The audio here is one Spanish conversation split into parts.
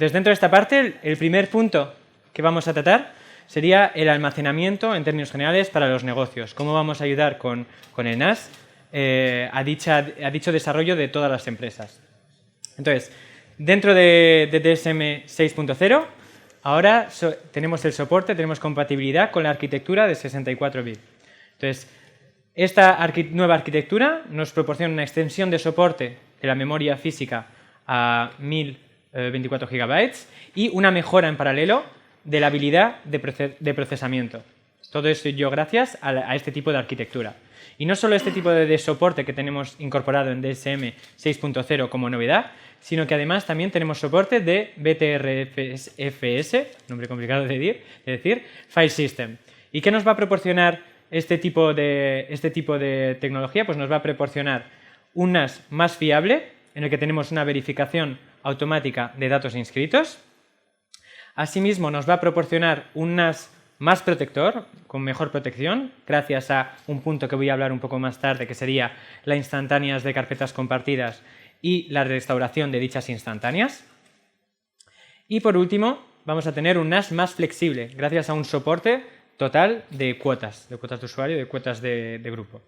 Entonces, dentro de esta parte, el primer punto que vamos a tratar sería el almacenamiento en términos generales para los negocios. Cómo vamos a ayudar con el NAS a dicho desarrollo de todas las empresas. Entonces, dentro de DSM 6.0, ahora tenemos el soporte, tenemos compatibilidad con la arquitectura de 64 bits. Entonces, esta nueva arquitectura nos proporciona una extensión de soporte de la memoria física a 1024 GB y una mejora en paralelo de la habilidad de procesamiento. Todo esto gracias a este tipo de arquitectura. Y no solo este tipo de soporte que tenemos incorporado en DSM 6.0 como novedad, sino que además también tenemos soporte de BTRFS, nombre complicado de decir, File System. ¿Y qué nos va a proporcionar este tipo de tecnología? Pues nos va a proporcionar un NAS más fiable, en el que tenemos una verificación automática de datos inscritos. Asimismo, nos va a proporcionar un NAS más protector, con mejor protección, gracias a un punto que voy a hablar un poco más tarde, que sería la instantáneas de carpetas compartidas y la restauración de dichas instantáneas. Y por último, vamos a tener un NAS más flexible, gracias a un soporte total de cuotas de usuario, de cuotas de grupo.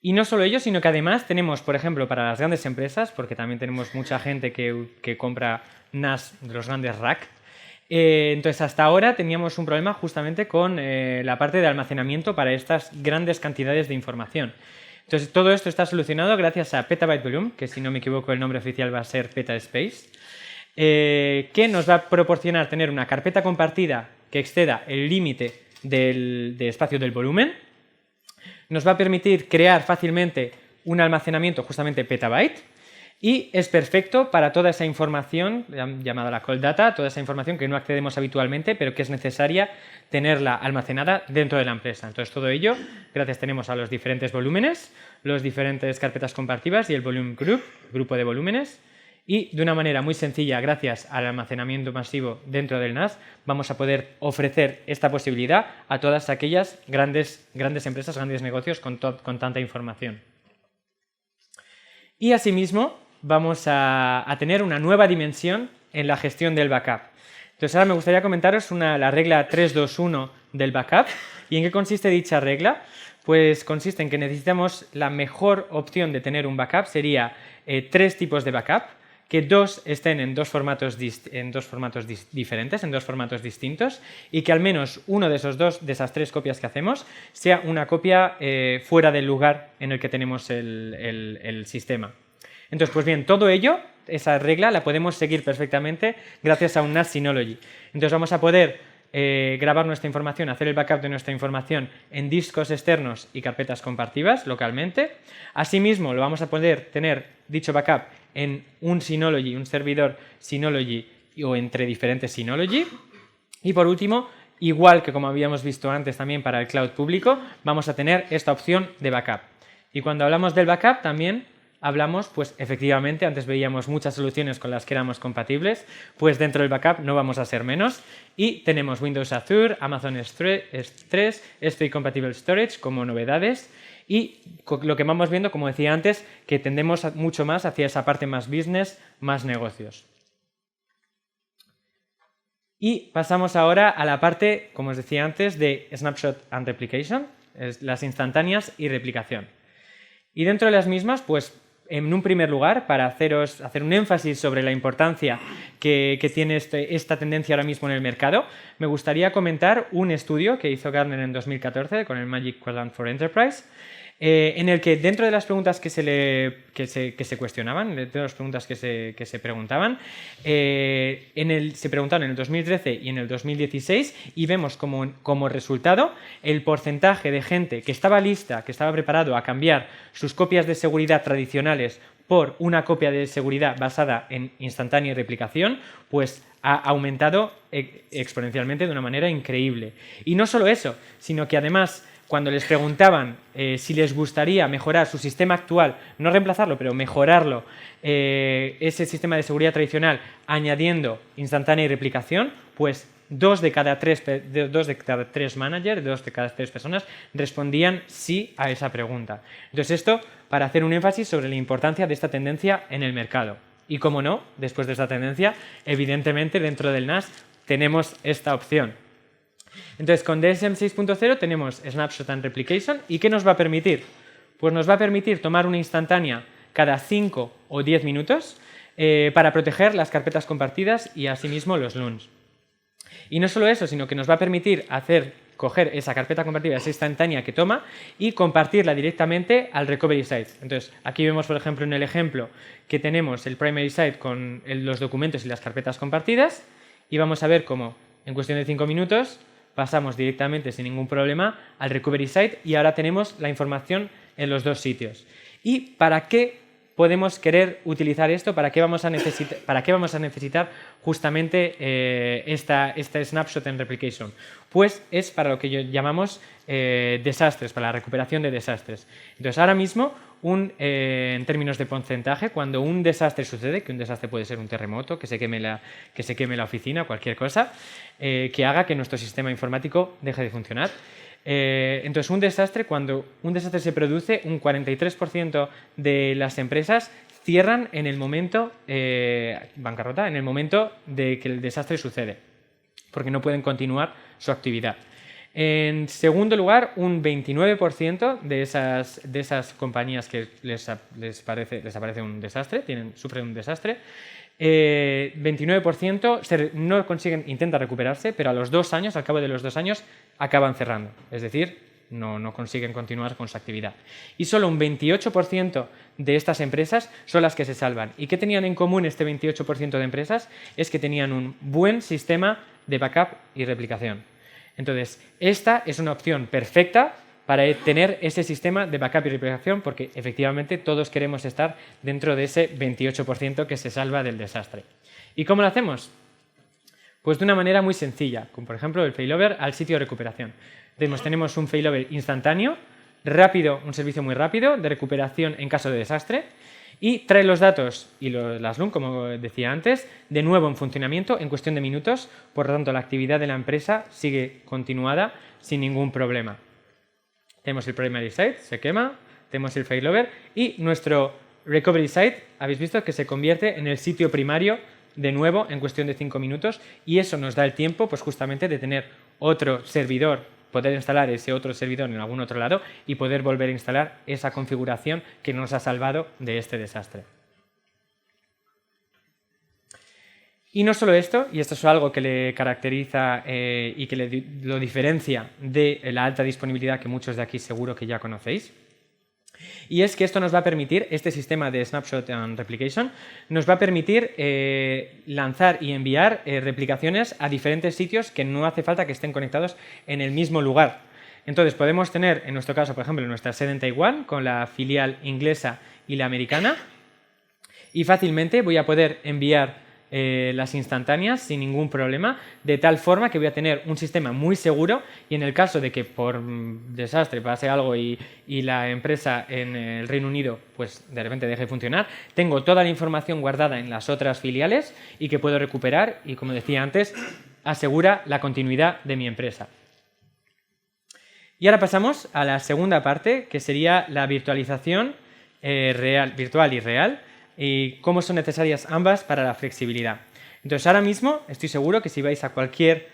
Y no solo ello, sino que además tenemos, por ejemplo, para las grandes empresas, porque también tenemos mucha gente que compra NAS de los grandes rack. Entonces, hasta ahora teníamos un problema justamente con la parte de almacenamiento para estas grandes cantidades de información. Entonces, todo esto está solucionado gracias a Petabyte Volume, que si no me equivoco el nombre oficial va a ser Petaspace, que nos va a proporcionar tener una carpeta compartida que exceda el límite de espacio del volumen. Nos va a permitir crear fácilmente un almacenamiento justamente petabyte y es perfecto para toda esa información llamada la cold data, toda esa información que no accedemos habitualmente pero que es necesaria tenerla almacenada dentro de la empresa. Entonces todo ello, gracias tenemos a los diferentes volúmenes, los diferentes carpetas compartidas y el volume group, grupo de volúmenes. Y de una manera muy sencilla, gracias al almacenamiento masivo dentro del NAS, vamos a poder ofrecer esta posibilidad a todas aquellas grandes empresas, grandes negocios con tanta información. Y asimismo, vamos a tener una nueva dimensión en la gestión del backup. Entonces ahora me gustaría comentaros la regla 321 del backup. ¿Y en qué consiste dicha regla? Pues consiste en que necesitamos la mejor opción de tener un backup, sería 3 tipos de backup, que 2 estén en dos formatos diferentes, en dos formatos distintos, y que al menos uno de esas 3 copias que hacemos sea una copia fuera del lugar en el que tenemos el sistema. Entonces, pues bien, todo ello, esa regla la podemos seguir perfectamente gracias a un NAS Synology. Entonces vamos a poder grabar nuestra información, hacer el backup de nuestra información en discos externos y carpetas compartidas localmente. Asimismo, lo vamos a poder tener dicho backup en un Synology, un servidor Synology o entre diferentes Synology. Y por último, igual que como habíamos visto antes también para el cloud público, vamos a tener esta opción de backup. Y cuando hablamos del backup también hablamos, pues efectivamente, antes veíamos muchas soluciones con las que éramos compatibles, pues dentro del backup no vamos a ser menos y tenemos Windows Azure, Amazon S3, S3 Compatible Storage como novedades y lo que vamos viendo, como decía antes, que tendemos mucho más hacia esa parte más business, más negocios. Y pasamos ahora a la parte, como os decía antes, de Snapshot and Replication, las instantáneas y replicación. Y dentro de las mismas, pues en un primer lugar, para hacer un énfasis sobre la importancia que tiene esta tendencia ahora mismo en el mercado, me gustaría comentar un estudio que hizo Gartner en 2014 con el Magic Quadrant for Enterprise, en el que dentro de las preguntas que se cuestionaban, dentro de las preguntas que se preguntaban, se preguntaron en el 2013 y en el 2016 y vemos como resultado el porcentaje de gente que estaba lista, que estaba preparado a cambiar sus copias de seguridad tradicionales por una copia de seguridad basada en instantánea y replicación, pues ha aumentado exponencialmente de una manera increíble. Y no solo eso, sino que además cuando les preguntaban si les gustaría mejorar su sistema actual, no reemplazarlo, pero mejorarlo, ese sistema de seguridad tradicional añadiendo instantánea y replicación, pues 2 de cada 3 managers, 2 de cada 3 personas respondían sí a esa pregunta. Entonces esto para hacer un énfasis sobre la importancia de esta tendencia en el mercado. Y como no, después de esta tendencia, evidentemente dentro del NAS tenemos esta opción. Entonces, con DSM 6.0 tenemos Snapshot and Replication. ¿Y qué nos va a permitir? Pues nos va a permitir tomar una instantánea cada 5 o 10 minutos para proteger las carpetas compartidas y asimismo los LUNs. Y no solo eso, sino que nos va a permitir coger esa carpeta compartida, esa instantánea que toma y compartirla directamente al recovery site. Entonces, aquí vemos, por ejemplo, en el ejemplo que tenemos el primary site con los documentos y las carpetas compartidas y vamos a ver cómo en cuestión de 5 minutos pasamos directamente sin ningún problema al recovery site y ahora tenemos la información en los dos sitios. ¿Y para qué podemos querer utilizar esto? ¿Para qué vamos a necesitar justamente esta snapshot and replication? Pues es para lo que llamamos desastres, para la recuperación de desastres. Entonces, ahora mismo, en términos de porcentaje, cuando un desastre sucede, que un desastre puede ser un terremoto, que se queme la oficina, cualquier cosa, que haga que nuestro sistema informático deje de funcionar. Entonces, cuando un desastre se produce, un 43% de las empresas cierran en el momento, bancarrota, en el momento de que el desastre sucede, porque no pueden continuar su actividad. En segundo lugar, un 29% de esas compañías que les aparece un desastre, sufren un desastre, 29% no consiguen, intentan recuperarse, pero al cabo de los 2 años, acaban cerrando. Es decir, no consiguen continuar con su actividad. Y solo un 28% de estas empresas son las que se salvan. ¿Y qué tenían en común este 28% de empresas? Es que tenían un buen sistema de backup y replicación. Entonces, esta es una opción perfecta para tener ese sistema de backup y replicación, porque efectivamente todos queremos estar dentro de ese 28% que se salva del desastre. ¿Y cómo lo hacemos? Pues de una manera muy sencilla, como por ejemplo el failover al sitio de recuperación. Tenemos un failover instantáneo, rápido, un servicio muy rápido de recuperación en caso de desastre, y trae los datos y las LUN, como decía antes, de nuevo en funcionamiento en cuestión de minutos. Por lo tanto, la actividad de la empresa sigue continuada sin ningún problema. Tenemos el primary site, se quema, tenemos el failover y nuestro recovery site, habéis visto que se convierte en el sitio primario de nuevo en cuestión de 5 minutos, y eso nos da el tiempo pues justamente de tener otro servidor, poder instalar ese otro servidor en algún otro lado y poder volver a instalar esa configuración que nos ha salvado de este desastre. Y no solo esto, y esto es algo que le caracteriza y que lo diferencia de la alta disponibilidad que muchos de aquí seguro que ya conocéis, y es que esto nos va a permitir, este sistema de Snapshot and Replication, nos va a permitir lanzar y enviar replicaciones a diferentes sitios que no hace falta que estén conectados en el mismo lugar. Entonces podemos tener, en nuestro caso, por ejemplo, nuestra sede en Taiwán, con la filial inglesa y la americana, y fácilmente voy a poder enviar las instantáneas sin ningún problema, de tal forma que voy a tener un sistema muy seguro, y en el caso de que por desastre pase algo y la empresa en el Reino Unido pues de repente deje de funcionar, tengo toda la información guardada en las otras filiales y que puedo recuperar y, como decía antes, asegura la continuidad de mi empresa. Y ahora pasamos a la segunda parte, que sería la virtualización virtual y real, y cómo son necesarias ambas para la flexibilidad. Entonces, ahora mismo estoy seguro que si vais a cualquier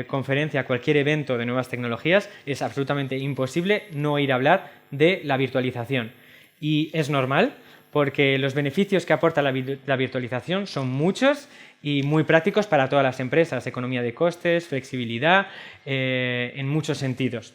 conferencia, a cualquier evento de nuevas tecnologías, es absolutamente imposible no oír hablar de la virtualización. Y es normal, porque los beneficios que aporta la virtualización son muchos y muy prácticos para todas las empresas: economía de costes, flexibilidad, en muchos sentidos.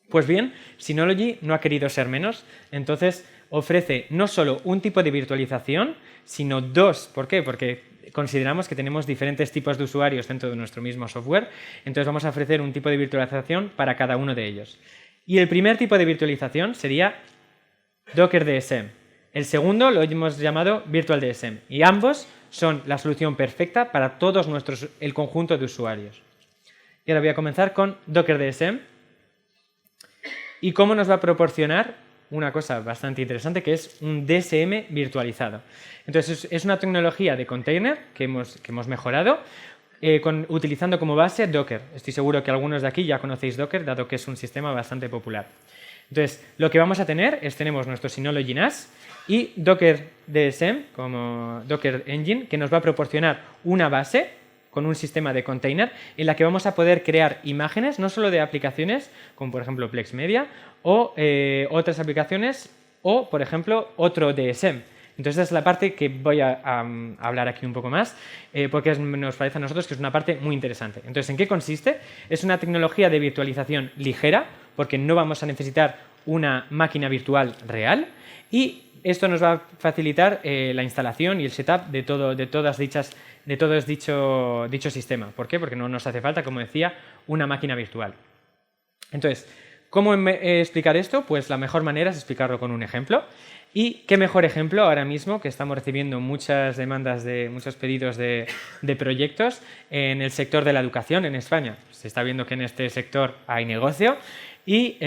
Pues bien, Synology no ha querido ser menos, entonces ofrece no solo un tipo de virtualización, sino dos. ¿Por qué? Porque consideramos que tenemos diferentes tipos de usuarios dentro de nuestro mismo software, entonces vamos a ofrecer un tipo de virtualización para cada uno de ellos. Y el primer tipo de virtualización sería Docker DSM. El segundo lo hemos llamado Virtual DSM, y ambos son la solución perfecta para todos el conjunto de usuarios. Y ahora voy a comenzar con Docker DSM. ¿Y cómo nos va a proporcionar una cosa bastante interesante, que es un DSM virtualizado? Entonces, es una tecnología de container que hemos mejorado utilizando como base Docker. Estoy seguro que algunos de aquí ya conocéis Docker, dado que es un sistema bastante popular. Entonces, lo que vamos a tener es, tenemos nuestro Synology NAS y Docker DSM, como Docker Engine, que nos va a proporcionar una base con un sistema de container en la que vamos a poder crear imágenes, no solo de aplicaciones, como por ejemplo Plex Media, o otras aplicaciones, o por ejemplo otro DSM. Entonces, esa es la parte que voy a hablar aquí un poco más, porque nos parece a nosotros que es una parte muy interesante. Entonces, ¿en qué consiste? Es una tecnología de virtualización ligera, porque no vamos a necesitar una máquina virtual real, y esto nos va a facilitar la instalación y el setup de todo dicho sistema. ¿Por qué? Porque no nos hace falta, como decía, una máquina virtual. Entonces, ¿cómo explicar esto? Pues la mejor manera es explicarlo con un ejemplo. Y qué mejor ejemplo ahora mismo que estamos recibiendo muchas demandas, muchos pedidos de proyectos en el sector de la educación en España. Se está viendo que en este sector hay negocio y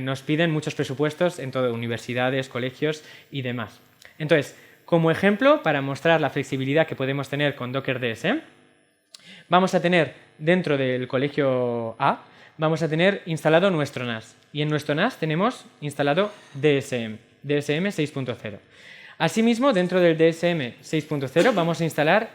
nos piden muchos presupuestos en todo, universidades, colegios y demás. Entonces, como ejemplo, para mostrar la flexibilidad que podemos tener con Docker DSM, vamos a tener dentro del colegio A, vamos a tener instalado nuestro NAS. Y en nuestro NAS tenemos instalado DSM 6.0. Asimismo, dentro del DSM 6.0 vamos a instalar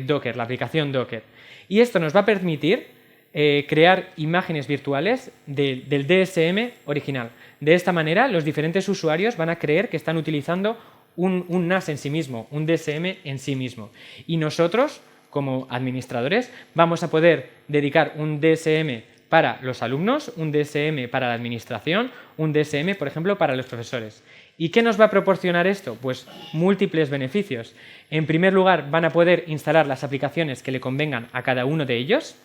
Docker, la aplicación Docker. Y esto nos va a permitir crear imágenes virtuales del DSM original. De esta manera, los diferentes usuarios van a creer que están utilizando un NAS en sí mismo, un DSM en sí mismo. Y nosotros, como administradores, vamos a poder dedicar un DSM para los alumnos, un DSM para la administración, un DSM, por ejemplo, para los profesores. ¿Y qué nos va a proporcionar esto? Pues múltiples beneficios. En primer lugar, van a poder instalar las aplicaciones que le convengan a cada uno de ellos.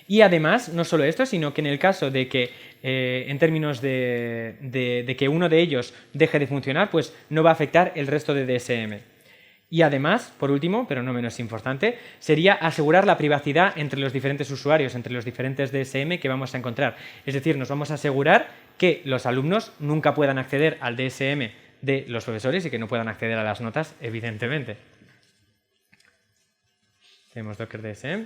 Y además, no solo esto, sino que en el caso de que, en términos de que uno de ellos deje de funcionar, pues no va a afectar el resto de DSM. Y además, por último, pero no menos importante, sería asegurar la privacidad entre los diferentes usuarios, entre los diferentes DSM que vamos a encontrar. Es decir, nos vamos a asegurar que los alumnos nunca puedan acceder al DSM de los profesores y que no puedan acceder a las notas, evidentemente. Tenemos Docker DSM.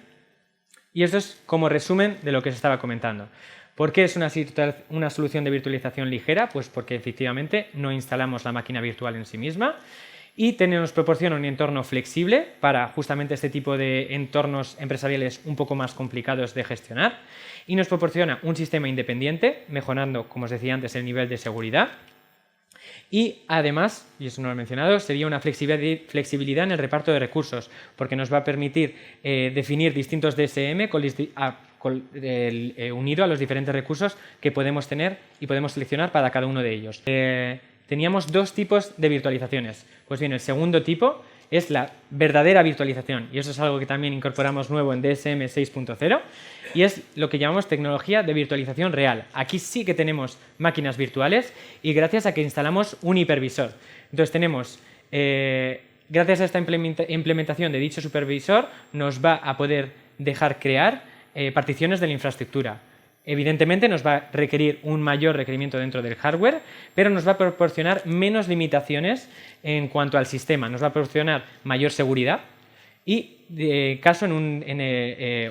Y esto es como resumen de lo que os estaba comentando. ¿Por qué es una solución de virtualización ligera? Pues porque efectivamente no instalamos la máquina virtual en sí misma y nos proporciona un entorno flexible para justamente este tipo de entornos empresariales un poco más complicados de gestionar y nos proporciona un sistema independiente, mejorando, como os decía antes, el nivel de seguridad. Y además, y eso no lo he mencionado, sería una flexibilidad en el reparto de recursos, porque nos va a permitir definir distintos DSM unido a los diferentes recursos que podemos tener y podemos seleccionar para cada uno de ellos. Teníamos dos tipos de virtualizaciones. Pues bien, el segundo tipo es la verdadera virtualización, y eso es algo que también incorporamos nuevo en DSM 6.0, y es lo que llamamos tecnología de virtualización real. Aquí sí que tenemos máquinas virtuales y gracias a que instalamos un hipervisor. Entonces tenemos, gracias a esta implementación de dicho supervisor, nos va a poder dejar crear particiones de la infraestructura. Evidentemente nos va a requerir un mayor requerimiento dentro del hardware, pero nos va a proporcionar menos limitaciones en cuanto al sistema, nos va a proporcionar mayor seguridad y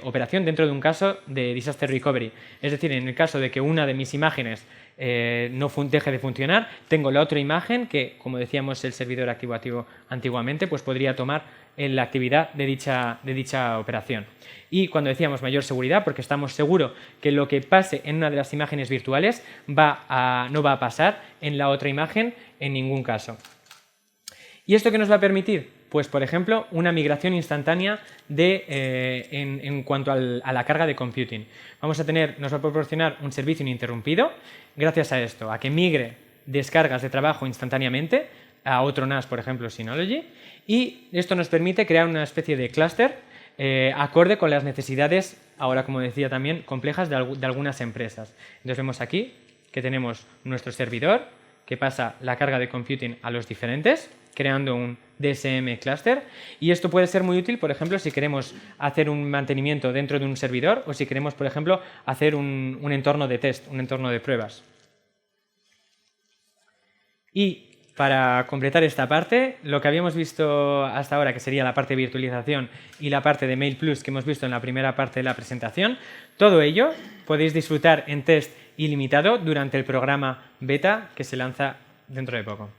operación dentro de un caso de disaster recovery. Es decir, en el caso de que una de mis imágenes deje de funcionar, tengo la otra imagen que, como decíamos, el servidor activo antiguamente, pues podría tomar en la actividad de dicha operación. Y cuando decíamos mayor seguridad, porque estamos seguros que lo que pase en una de las imágenes virtuales no va a pasar en la otra imagen en ningún caso. ¿Y esto qué nos va a permitir? Pues, por ejemplo, una migración instantánea en cuanto a la carga de computing. Nos va a proporcionar un servicio ininterrumpido gracias a esto, a que migre descargas de trabajo instantáneamente a otro NAS, por ejemplo, Synology, y esto nos permite crear una especie de clúster acorde con las necesidades, ahora como decía también, complejas de algunas empresas. Entonces vemos aquí que tenemos nuestro servidor que pasa la carga de computing a los diferentes, creando un DSM cluster, y esto puede ser muy útil, por ejemplo, si queremos hacer un mantenimiento dentro de un servidor o si queremos, por ejemplo, hacer un entorno de test, un entorno de pruebas. Y para completar esta parte, lo que habíamos visto hasta ahora, que sería la parte de virtualización y la parte de Mail Plus que hemos visto en la primera parte de la presentación, todo ello podéis disfrutar en test ilimitado durante el programa beta que se lanza dentro de poco.